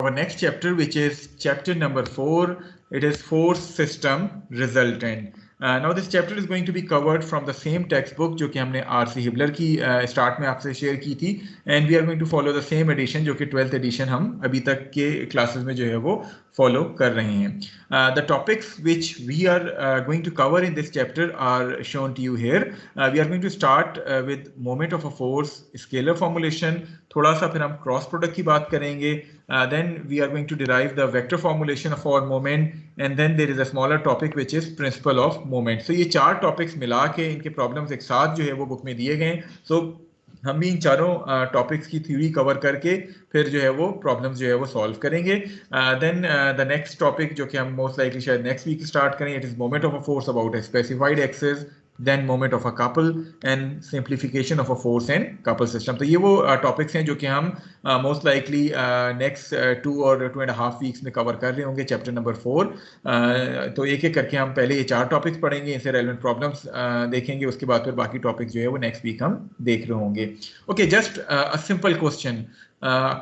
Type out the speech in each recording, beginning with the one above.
Our next chapter, which is chapter number 4, it is force system resultant. Now this chapter is going to be covered from the same textbook जो कि हमने R.C. Hibbeler की start में आपसे share की थी, and we are going to follow the same edition जो कि 12th edition हम अभी तक के क्लासेस में जो है वो फॉलो कर रहे हैं. The topics which we are going to cover in this chapter are shown to you here. We are going to start with moment of a force, scalar formulation, थोड़ा सा फिर हम क्रॉस प्रोडक्ट की बात करेंगे. Then we are going to derive the vector formulation of our moment, and then there is a smaller topic which is principle of moment. So ये चार topics मिला के इनके प्रॉब्लम्स एक साथ जो है वो बुक में दिए गए हैं. So हम भी इन चारों टॉपिक्स की थ्योरी कवर करके फिर जो है वो प्रॉब्लम्स जो है वो सॉल्व करेंगे. देन द नेक्स्ट टॉपिक जो कि हम मोस्ट लाइकली शायद नेक्स्ट वीक स्टार्ट करें, it is moment of a force about a specified axis, then moment of a couple and simplification of a force and couple system. तो ये वो topics हैं जो कि हम मोस्ट लाइकली नेक्स्ट 2 और 2.5 वीक्स में कवर कर रहे होंगे चैप्टर नंबर 4. तो एक एक करके हम पहले ये चार टॉपिक्स पढ़ेंगे, इनसे रेलेवेंट प्रॉब्लम्स देखेंगे, उसके बाद फिर बाकी टॉपिक्स जो है वो नेक्स्ट वीक हम देख रहे होंगे. Okay, just a simple question,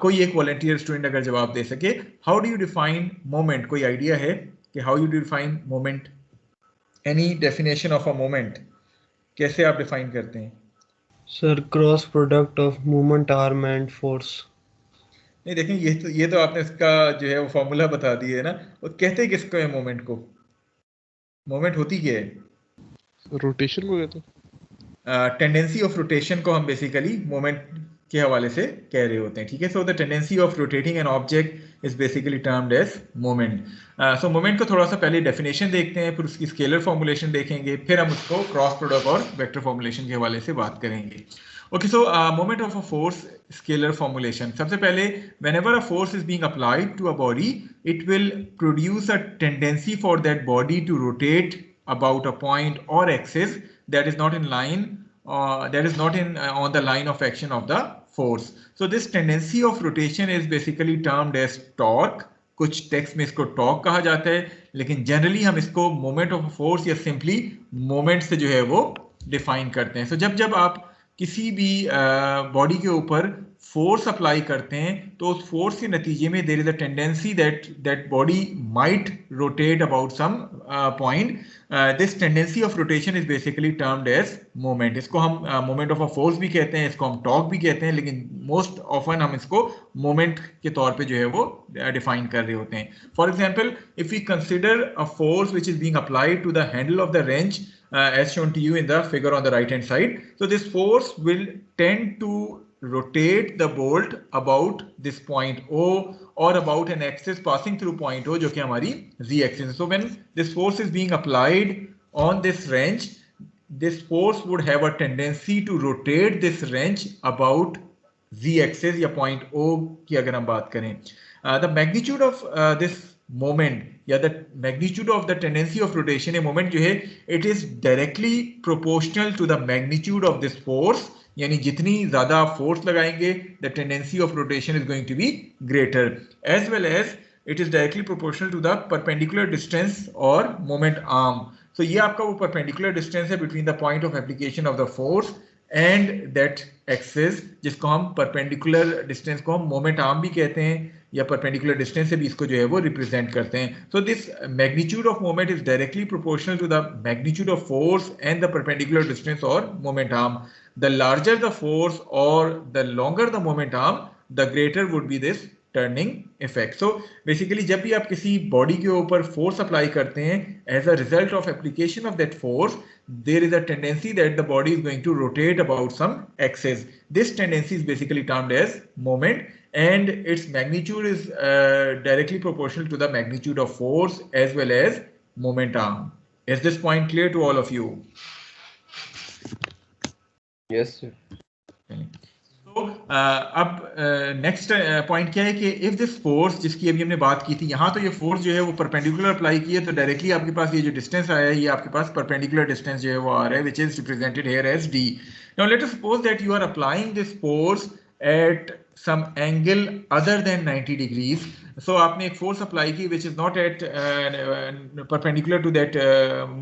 कोई एक वॉलंटियर स्टूडेंट अगर जवाब दे सके, how do you define moment? कोई आइडिया है कि how you define moment? Any definition of a moment कैसे आप डिफाइन करते हैं? Sir cross product of moment arm and force. नहीं देखें, ये तो आपने इसका जो है वो फॉर्मूला बता दिया है ना. वो कहते किसको है मोमेंट को? मोमेंट होती क्या है? रोटेशन को कहते हैं. टेंडेंसी ऑफ रोटेशन को हम बेसिकली मोमेंट के हवाले से कह रहे होते हैं. ठीक है, so the tendency of rotating an object is basically termed as moment. So moment को थोड़ा सा पहले डेफिनेशन देखते हैं, फिर उसकी स्केलर फॉर्मुलेशन देखेंगे, फिर हम उसको क्रॉस प्रोडक्ट और वेक्टर फॉर्मुलेशन के हवाले से बात करेंगे. Okay, so moment of a force scalar formulation. सबसे पहले, whenever a force is being applied to a body, it will produce a tendency for that body to rotate about a point और axis that is not in line, that is not in on the line of action of the force. So this tendency of rotation is basically termed as torque. कुछ text में इसको torque कहा जाता है, लेकिन generally हम इसको moment of force या सिंपली मोमेंट से जो है वो डिफाइन करते हैं. सो जब आप किसी भी बॉडी के ऊपर फोर्स अप्लाई करते हैं तो उस फोर्स के नतीजे में there is a tendency that body might rotate about some point. This tendency of rotation is basically termed as moment. इसको हम मोमेंट ऑफ अ फोर्स भी कहते हैं, इसको हम टॉर्क भी कहते हैं, लेकिन मोस्ट ऑफन हम इसको मोमेंट के तौर पे जो है वो डिफाइन कर रहे होते हैं. For example, if we consider a force which is being applied to the handle of the wrench as shown to you in the figure on the right hand side. So this force will tend to rotate the bolt about this point O or about an axis passing through point O जो कि हमारी Z axis. So when this force is being applied on this wrench, this force would have a tendency to rotate this wrench about Z axis या point O की अगर हम बात करें. The magnitude of this moment या the magnitude of the tendency of rotation, a moment जो है, it is directly proportional to the magnitude of this force. यानी जितनी ज़्यादा फोर्स लगाएंगे, the tendency of rotation is going to be greater, as well as it is directly proportional to the perpendicular distance or moment arm. So ये आपका वो perpendicular distance है between the point of application of the force and that axis, जिसको हम perpendicular distance को हम moment arm भी कहते हैं, या perpendicular distance से भी इसको जो है वो represent करते हैं. So this magnitude of moment is directly proportional to the magnitude of force and the perpendicular distance or moment arm. The larger the force or the longer the moment arm, the greater would be this turning effect. So basically जब भी आप किसी body के ऊपर force apply करते हैं, as a result of application of that force, there is a tendency that the body is going to rotate about some axis. This tendency is basically termed as moment, and its magnitude is directly proportional to the magnitude of force as well as moment arm. Is this point clear to all of you? Yes sir. तो अब next point क्या है कि if this force जिसकी अभी हमने बात की थी, यहाँ तो ये फोर्स जो है वो परपेंडिकुलर अप्लाई की है, तो डायरेक्टली आपके पास ये जो डिस्टेंस आया है, ये आपके पास परपेंडिकुलर डिस्टेंस जो है वो आ रहा है, which is represented here as d. Now let us suppose that you are applying this force at some angle other than 90 degrees. So आपने एक force apply की which is not at perpendicular to that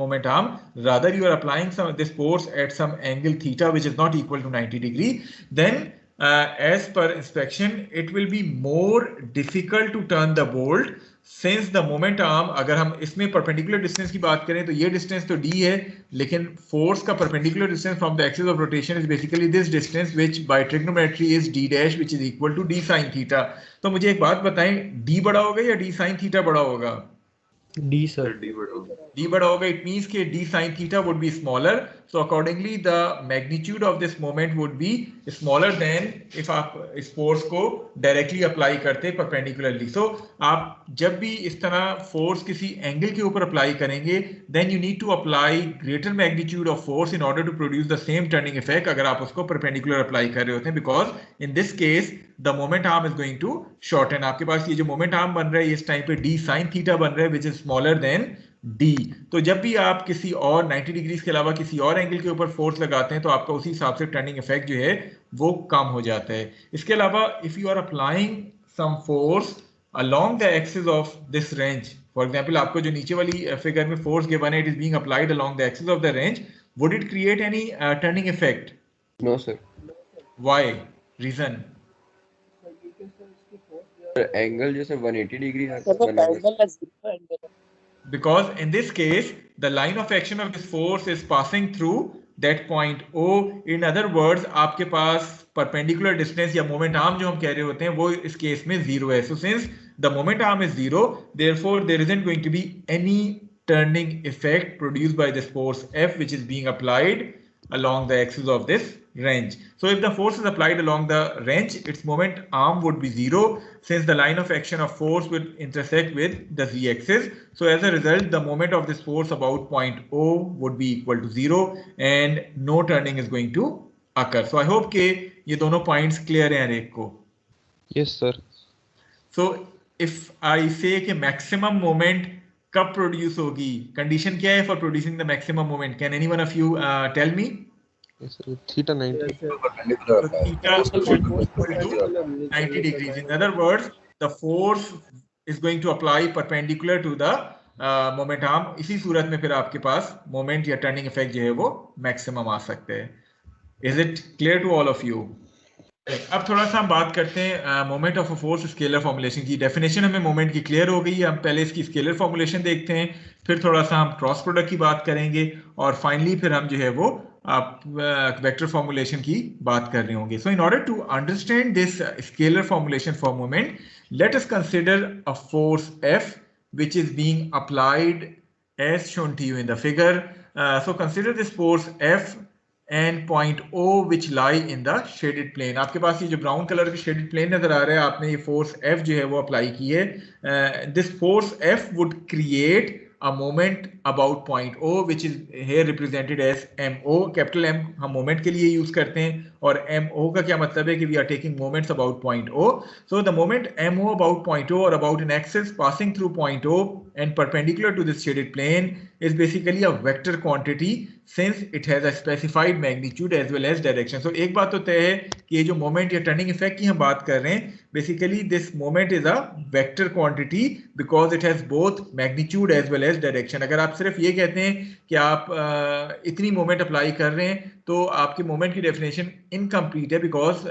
moment arm. Rather you are applying this force at some angle theta which is not equal to 90 degree. Then as per inspection it will be more difficult to turn the bolt since the moment arm, अगर हम इसमें perpendicular distance की बात करें तो ये distance तो d है, लेकिन force का perpendicular distance from the axis of rotation is basically this distance which by trigonometry is d dash which is equal to d sin theta. तो मुझे एक बात बताएं, d बड़ा होगा या d sin theta बड़ा होगा? D sir. D बड़ा होगा. It means कि d sin theta would be smaller. So accordingly the magnitude of this moment would be smaller than if आप इस force को directly apply करते perpendicularly. So आप जब भी इस तरह force किसी angle के ऊपर apply करेंगे, then you need to apply greater magnitude of force in order to produce the same turning effect अगर आप उसको perpendicular apply कर रहे होते हैं, because in this case the moment arm is going to shorten. आपके पास ये जो moment arm बन रहा है इस टाइम पे d sin theta बन रहा है which is smaller than d. तो जब भी आप किसी और 90 डिग्री के अलावा किसी और एंगल के ऊपर फोर्स लगाते हैं तो आपका उसी हिसाब से टर्निंग इफेक्ट जो है वो कम हो जाता है. इसके अलावा if you are applying some force along the axis of this range, for example आपको जो नीचे वाली फिगर में फोर्स गिवन है, it is being applied along the axis of the range, would it create any turning effect? No sir. Why? Reason? Angle जैसे 180 degree है. Because in this case the line of action of this force is passing through that point O. In other words आपके पास perpendicular distance या moment arm जो हम कह रहे होते हैं वो इस केस में 0 है. So since the moment arm is 0, therefore there isn't going to be any turning effect produced by this force F which is being applied along the axis of this range. So if the force is applied along the range, its moment arm would be 0 since the line of action of force will intersect with the z-axis. So as a result, the moment of this force about point O would be equal to 0 and no turning is going to occur. So I hope कि ये दोनों points clear हैं हर एक को. Yes sir. So if I say कि maximum moment कब produce होगी, condition क्या है for producing the maximum moment? Can any one of you tell me? Yes sir. Theta 90. So theta should be equal to 90 degrees. In other words, the force is going to apply perpendicular to the moment arm. इसी सूरत में फिर आपके पास moment या turning effect जो है वो maximum आ सकते हैं. Is it clear to all of you? अब थोड़ा सा हम बात करते हैं moment of a force scalar formulation की. डेफिनेशन हमें मोमेंट की क्लियर हो गई है. हम पहले इसकी स्केलर फॉर्मुलेशन देखते हैं, फिर थोड़ा सा हम क्रॉस प्रोडक्ट की बात करेंगे और फाइनली फिर हम जो है वो वेक्टर फॉर्मुलेशन की बात कर रहे होंगे. So in order to understand this scalar formulation for moment, let us consider a force F which is being applied as shown to you in the figure. So consider this force F and point O which lie in the shaded plane. आपके पास ये जो brown colour की shaded plane नजर आ रहा है, आपने ये force F जो है वो अप्लाई की है. This force F would create a moment about point O which is here represented as MO. Capital M हम मोमेंट के लिए यूज करते हैं और MO का क्या मतलब है कि we are taking moments about point O. So the moment MO about point O or about an axis passing through point O and perpendicular to this shaded plane is basically a vector quantity since it has a specified magnitude as well as direction. So एक बात तो तय है कि ये जो moment या turning effect की हम बात कर रहे हैं, basically this moment is a vector quantity because it has both magnitude as well as direction. अगर आप सिर्फ ये कहते हैं कि आप इतनी moment अप्लाई कर रहे हैं तो आपके moment की definition incomplete है, because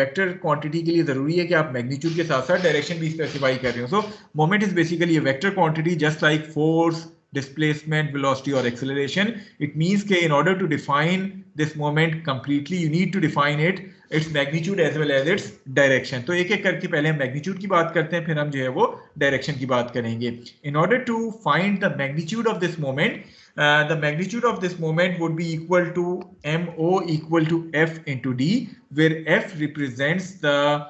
vector quantity के लिए ज़रूरी है कि आप magnitude के साथ साथ direction भी specify कर रहे हो. So moment is basically a vector quantity just like force, displacement, velocity or acceleration. It means that in order to define this moment completely, you need to define its magnitude as well as its direction. तो एक एक करके पहले हम magnitude की बात करते हैं, फिर हम जो है वो direction की बात करेंगे. In order to find the magnitude of this moment, the magnitude of this moment would be equal to MO equal to F into D, where F represents the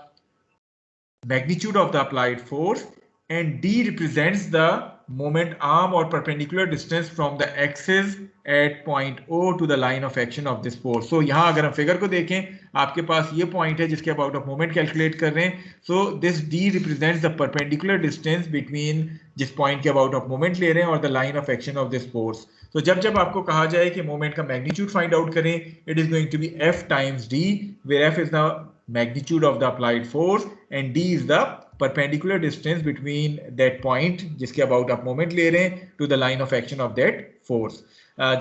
magnitude of the applied force and D represents the moment arm or perpendicular distance from the axis at point O to the line of action of this force. So यहाँ अगर हम figure को देखें, आपके पास ये point है जिसके about of moment calculate कर रहे हैं. So this D represents the perpendicular distance between जिस पॉइंट के अबाउट ऑफ मोमेंट ले रहे हैं और the line of action of this force. तो जब आपको कहा जाए कि मोमेंट का मैग्नीट्यूड फाइंड आउट करें, it is going to be F times D, where F is the magnitude of the applied force and d is the perpendicular distance between that point जिसके about आप moment ले रहे हैं to the line of action of that force.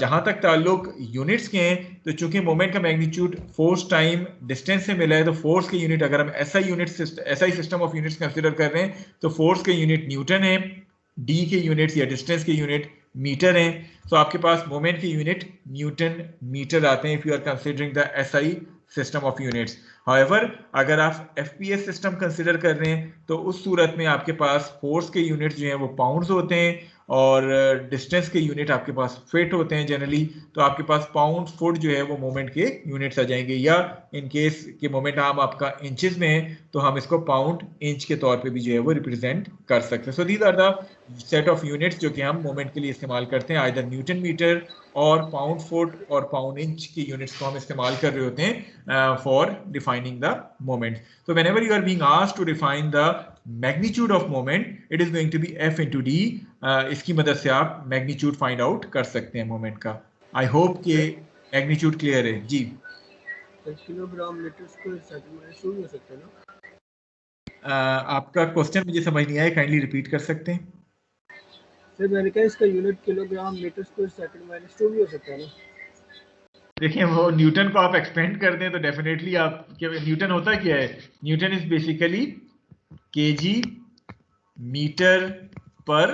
जहां तक ताल्लुक units के हैं तो चूंकि मोमेंट का मैग्नीट्यूड फोर्स टाइम डिस्टेंस से मिला है तो फोर्स के यूनिट अगर हम SI system of units consider कर रहे हैं तो फोर्स के यूनिट न्यूटन है, डी के यूनिट्स या डिस्टेंस के यूनिट मीटर हैं. तो आपके पास मोमेंट के यूनिट न्यूटन मीटर आते हैं if you are considering the SI system of units. However अगर आप FPS सिस्टम कंसीडर कर रहे हैं तो उस सूरत में आपके पास फोर्स के यूनिट्स जो हैं वो पाउंड्स होते हैं और डिस्टेंस के यूनिट आपके पास फिट होते हैं जनरली. तो आपके पास पाउंड फुट जो है वो मोमेंट के यूनिट्स आ जाएंगे, या इन केस के मोमेंट आर्म आपका इंचेस में है तो हम इसको पाउंड इंच के तौर पे भी जो है वो रिप्रेजेंट कर सकते हैं. So these are the set of units जो कि हम मोमेंट के लिए इस्तेमाल करते हैं. आइदर न्यूटन मीटर और पाउंड फुट और पाउंड इंच की यूनिट्स को हम इस्तेमाल कर रहे होते हैं for defining the moment. So whenever you are being asked to define the magnitude of moment, it is going to be F into D. इसकी मदद से आप magnitude find out कर सकते हैं moment का. I hope कि magnitude clear है. जी. किलोग्राम मीटर स्क्वायर सेंटीमीटर शुरू हो सकते हैं ना? आपका क्वेश्चन मुझे समझ नहीं आया, काइंडली रिपीट कर सकते हैं. सर मैंने कहा इसका unit kilogram metre square second minus 2 भी हो सकता है ना? देखिए वो न्यूटन को आप एक्सपेंड कर दें तो डेफिनेटली आप न्यूटन होता क्या है? Newton is basically kg metre per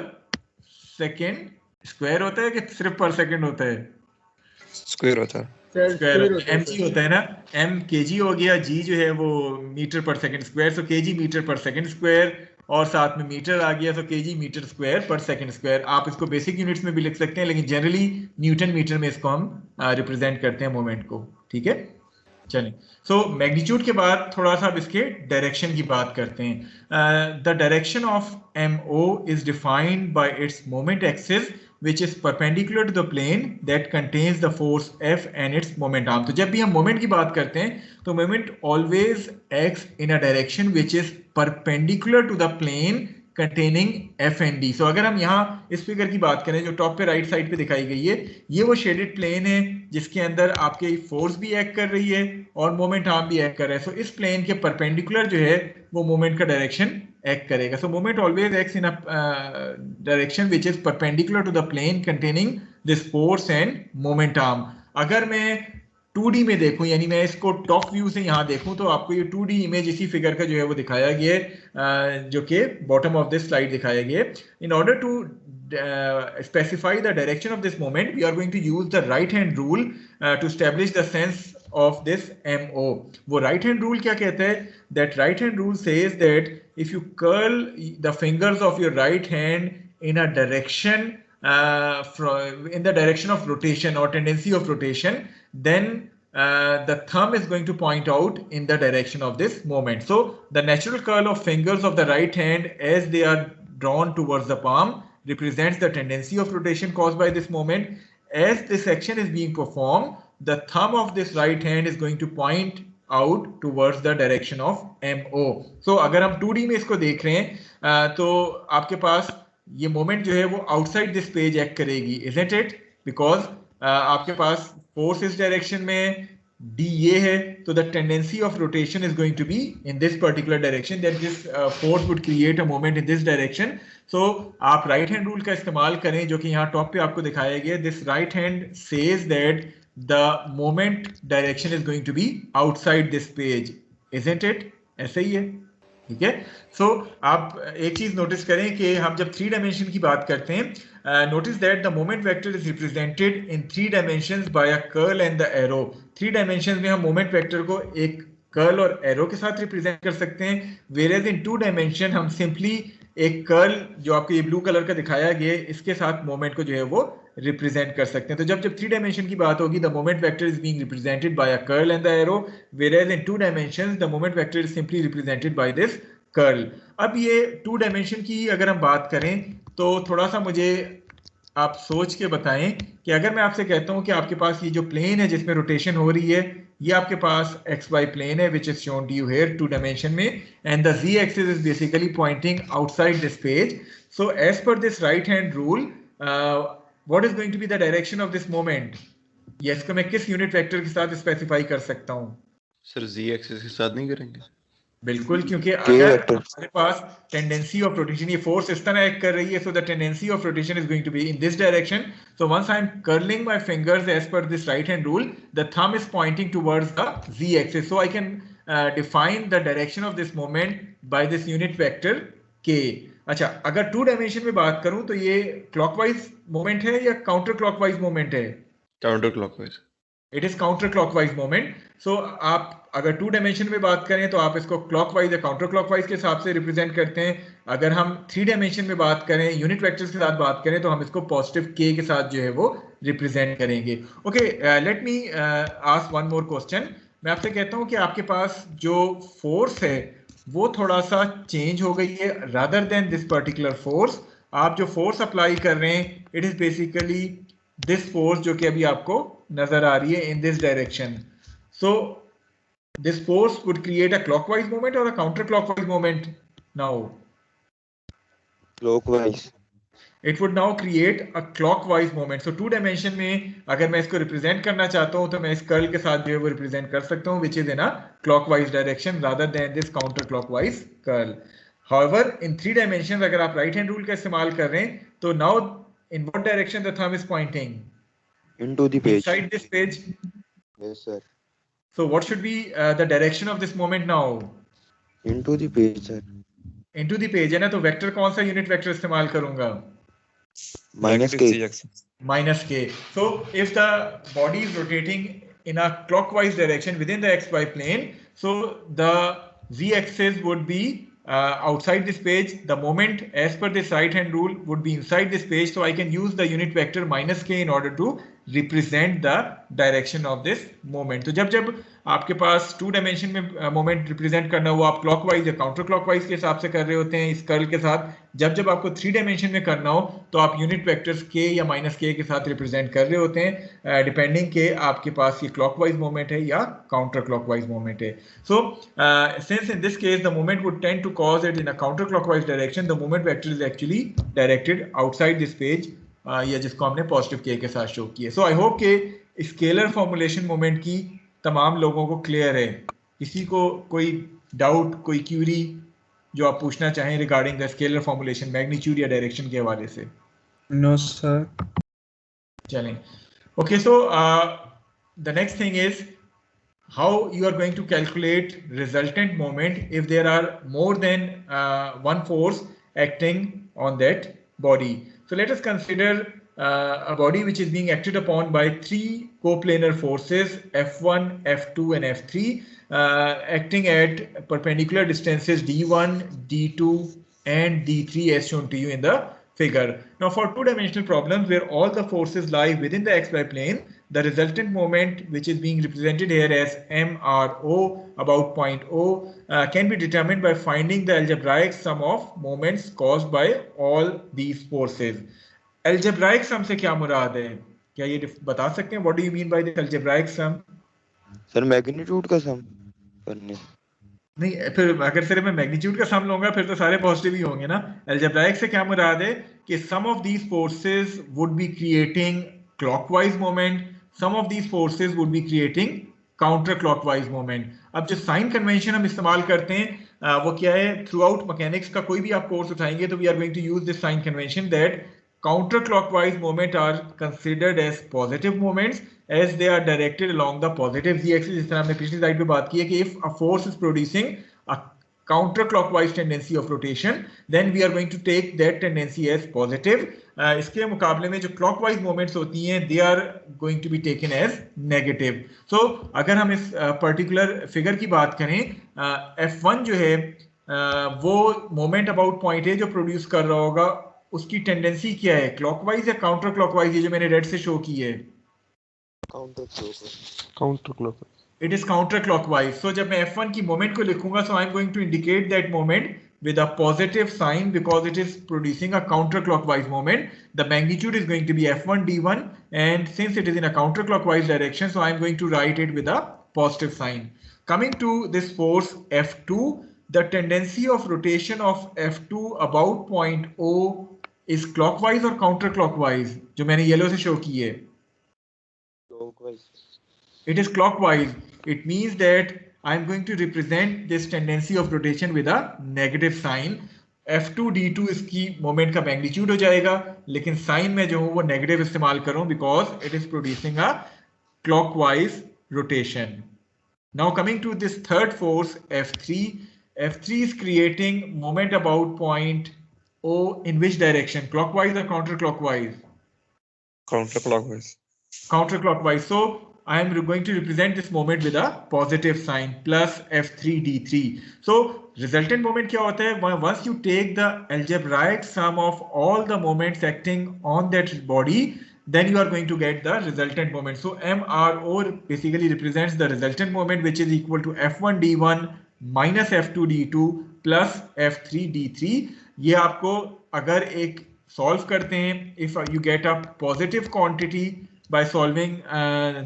second square होता है कि सिर्फ पर सेकेंड होता है? स्क्वायर होता है. स्क्वायर एम जी होता है ना. एम केजी हो गया, जी जो है वो मीटर पर सेकेंड स्क्वायर. सो KG metre per second square और साथ में मीटर आ गया. सो केजी मीटर स्क्वायर पर सेकेंड स्क्वायर. आप इसको बेसिक यूनिट्स में भी लिख सकते हैं लेकिन जनरली न्यूटन मीटर में इसको हम रिप्रेजेंट करते हैं मोमेंट को. ठीक है, चलिए. सो मैग्नीट्यूड के बाद थोड़ा सा अब इसके डायरेक्शन की बात करते हैं. The direction of MO is defined by its moment axis which is perpendicular to the plane that contains the force F and its moment arm. तो जब भी हम मोमेंट की बात करते हैं तो moment always acts in a direction which is perpendicular to the plane containing F and D. So अगर हम यहाँ इस फिगर की बात करें जो टॉप पे राइट साइड पे दिखाई गई है, ये वो शेडेड प्लेन है जिसके अंदर आपके फोर्स भी एक्ट कर रही है और मोमेंट आर्म भी एक्ट कर रहा है. सो इस प्लेन के परपेंडिकुलर जो है वो मोमेंट का डायरेक्शन एक्ट करेगा. So moment always acts in a direction which is perpendicular to the plane containing this force and moment arm. अगर मैं 2D में देखूं, यानी मैं इसको टॉप व्यू से यहाँ देखूं तो आपको ये 2D इमेज इसी फिगर का जो है वो दिखाया गया है जो कि बॉटम ऑफ दिस स्लाइड दिखाया गया है. In order to specify the direction of this moment, we are going to use the right hand rule to establish the sense of this MO. वो right hand rule क्या कहता है? That right hand rule says that if you curl the fingers of your right hand in a direction in the direction of rotation or tendency of rotation, then the thumb is going to point out in the direction of this moment. So the natural curl of fingers of the right hand as they are drawn towards the palm represents the tendency of rotation caused by this moment. As this action is being performed, the thumb of this right hand is going to point out towards the direction of MO. So अगर हम 2D में इसको देख रहे हैं तो आपके पास ये मोमेंट जो है वो आउटसाइड दिस पेज एक्ट करेगी, isn't it? Because आपके पास फोर्स इस डायरेक्शन में, D ये है, तो the tendency of rotation is going to be in this particular direction, that this force would create a moment in this direction. So आप right hand rule का इस्तेमाल करें जो कि यहाँ टॉप पे आपको दिखाया गया. This right hand says that the moment direction is going to be outside this page, isn't it? ऐसे ही है, ठीक है. सो आप एक चीज नोटिस करें कि हम जब 3 डायमेंशन की बात करते हैं, notice that the moment vector is represented in 3 dimensions by a curl and the arrow. 3 dimensions में हम मोमेंट वेक्टर को एक कर्ल और एरो के साथ रिप्रेजेंट कर सकते हैं, वेयरएज इन 2 डायमेंशन हम सिंपली एक कर्ल जो आपको ये ब्लू कलर का दिखाया गया है इसके साथ मोमेंट को जो है वो रिप्रेजेंट कर सकते हैं. तो जब 3 डायमेंशन की बात होगी, the moment vector is being represented by a curl and the arrow, whereas in 2 dimensions the moment vector is simply represented by this curl. अब ये 2 डायमेंशन की अगर हम बात करें तो थोड़ा सा मुझे आप सोच के बताएं कि अगर मैं आपसे कहता हूं कि आपके पास ये जो प्लेन है जिसमें रोटेशन हो रही है, ये आपके पास XY प्लेन है which is shown to you here 2 dimension में, and the Z axis is basically pointing outside this page. So as per this right hand rule, what is going to be the direction of this moment? Yes, को मैं किस unit vector के साथ specify कर सकता हूं? Sir z axis के साथ नहीं करेंगे? बिल्कुल, क्योंकि अगर हमारे पास टेंडेंसी ऑफ रोटेशन, ये फोर्स इस तरह एक्ट कर रही है, so the tendency of rotation is going to be in this direction. So once I am curling my fingers as per this right hand rule, the thumb is pointing towards the z axis. So I can define the direction of this moment by this unit vector k. अच्छा, अगर 2 dimension में बात करूं तो ये clockwise moment है या counter clockwise moment है? Counter clockwise. It is counter clockwise moment. So आप अगर 2 डायमेंशन में बात करें तो आप इसको क्लॉकवाइज या काउंटर क्लॉकवाइज के हिसाब से रिप्रेजेंट करते हैं. अगर हम 3 डायमेंशन में बात करें, यूनिट वेक्टर्स के साथ बात करें, तो हम इसको पॉजिटिव k के साथ जो है वो रिप्रेजेंट करेंगे. Okay, let me ask one more question. मैं आपसे कहता हूं कि आपके पास जो फोर्स है वो थोड़ा सा चेंज हो गई है. Rather than this particular force, आप जो फोर्स अप्लाई कर रहे हैं, it is basically this force जो कि अभी आपको नजर आ रही है इन this direction. So this force would create a clockwise moment or a counterclockwise moment now? Clockwise. It would now create a clockwise moment. So 2 dimension में अगर मैं इसको represent करना चाहता हूँ तो मैं इस curl के साथ जो है वो represent कर सकता हूँ, which is in a clockwise direction rather than this counterclockwise curl. However, in 3 dimensions अगर आप right hand rule का इस्तेमाल कर रहे हैं तो now in what direction the thumb is pointing? Into the page. Inside this page. Yes, sir. So what should be the direction of this moment now? Into the page, sir. Into the page है ना, तो vector कौन सा unit vector इस्तेमाल करूंगा? Minus k. Minus k. So if the body is rotating in a clockwise direction within the xy plane, so the z axis would be outside this page. The moment as per this right hand rule would be inside this page. So I can use the unit vector minus k in order to represent the direction of this moment. तो जब आपके पास 2 dimension में moment represent करना हो, आप clockwise या counter clockwise के हिसाब से कर रहे होते हैं इस कर्ल के साथ. जब आपको 3 डायमेंशन में करना हो तो आप यूनिट वेक्टर्स k या माइनस k के साथ रिप्रेजेंट कर रहे होते हैं, डिपेंडिंग के आपके पास ये क्लॉकवाइज मोमेंट है या काउंटर क्लॉकवाइज मोमेंट है. So since in this case the moment would tend to cause it in a counter clockwise direction, the moment vector is actually directed outside this page, या जिसको हमने positive k के साथ show किया. So I hope के scalar formulation moment की तमाम लोगों को क्लियर है. किसी को कोई डाउट, कोई क्यूरी जो आप पूछना चाहें regarding the scalar formulation, magnitude या डायरेक्शन के हवाले से? No sir. चलें. Okay, so the next thing is how you are going to calculate resultant moment if there are more than one force acting on that body. So let us consider a body which is being acted upon by 3 coplanar forces F1, F2 and F3 acting at perpendicular distances D1, D2 and D3 as shown to you in the figure. Now for 2-dimensional problems where all the forces lie within the xy plane, the resultant moment, which is being represented here as MRO about point O, can be determined by finding the algebraic sum of moments caused by all these forces. Algebraic sum से क्या मुराद है? क्या ये बता सकते हैं? What do you mean by the algebraic sum? Sir magnitude का सम करने. नहीं, फिर अगर सिर्फ मैं मैग्नीट्यूड का सम लूंगा फिर तो सारे पॉजिटिव ही होंगे ना. algebraic से क्या मुराद है कि some of these forces would be creating clockwise moment, some of these forces would be creating counter clockwise moment. अब जो साइन कन्वेंशन हम इस्तेमाल करते हैं वो क्या है? थ्रू आउट मैकेनिक्स का कोई भी आप कोर्स उठाएंगे तो we are going to use this sign convention that counter clockwise moment are considered as positive moments as they are directed along the positive z axis. जिस तरह हमने पिछली स्लाइड पे बात की है कि if a force is producing a counter clockwise tendency of rotation then we are going to take that tendency as positive. इसके मुकाबले में जो clockwise moments होती हैं they are going to be taken as negative. So अगर हम इस particular figure की बात करें, F1 जो है वो moment about point A जो produce कर रहा होगा उसकी टेंडेंसी क्या है? क्लॉकवाइज या काउंटर क्लॉकवाइज? ये जो मैंने रेड से शो की है counter clockwise. It is counter clockwise. So जब मैं F1 की मोमेंट को लिखूंगा so I am going to indicate that moment with a positive sign because it is producing a counterclockwise moment. The magnitude is going to be F1 D1 and since it is in a counterclockwise direction so I am going to write it with a positive sign. Coming to this force F2, the tendency of rotation of F2 about point O is clockwise or counterclockwise? जो मैंने yellow से show की है. Clockwise. It is clockwise. It means that I am going to represent this tendency of rotation with a negative sign. F2 D2 इसकी moment का magnitude हो जाएगा, लेकिन साइन में जो हूं वो नेगेटिव इस्तेमाल करूं because it is producing a clockwise rotation. Now coming to this third force F3. F3 is creating moment about point O in which direction? Clockwise or counterclockwise? Counterclockwise. Counterclockwise. So I am going to represent this moment with a positive sign plus F3 D3. So resultant moment क्या होता है? Once you take the algebraic sum of all the moments acting on that body, then you are going to get the resultant moment. So MRO basically represents the resultant moment, which is equal to F1 D1 minus F2 D2 plus F3 D3. ये आपको अगर एक solve करते हैं, if you get a positive quantity by solving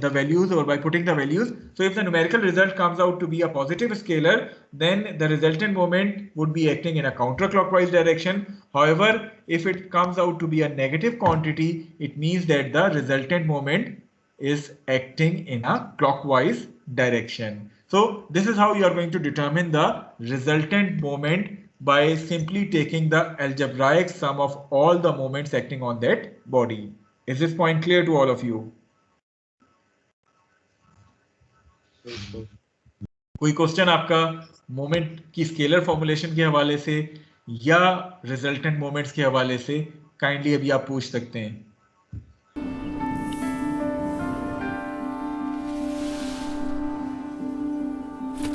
the values or by putting the values. So if the numerical result comes out to be a positive scalar, then the resultant moment would be acting in a counterclockwise direction. However, if it comes out to be a negative quantity, it means that the resultant moment is acting in a clockwise direction. So this is how you are going to determine the resultant moment by simply taking the algebraic sum of all the moments acting on that body. Is this point clear to all of you? कोई question आपका moment की scalar formulation के हवाले से या resultant moments के हवाले से काइंडली अभी आप पूछ सकते हैं.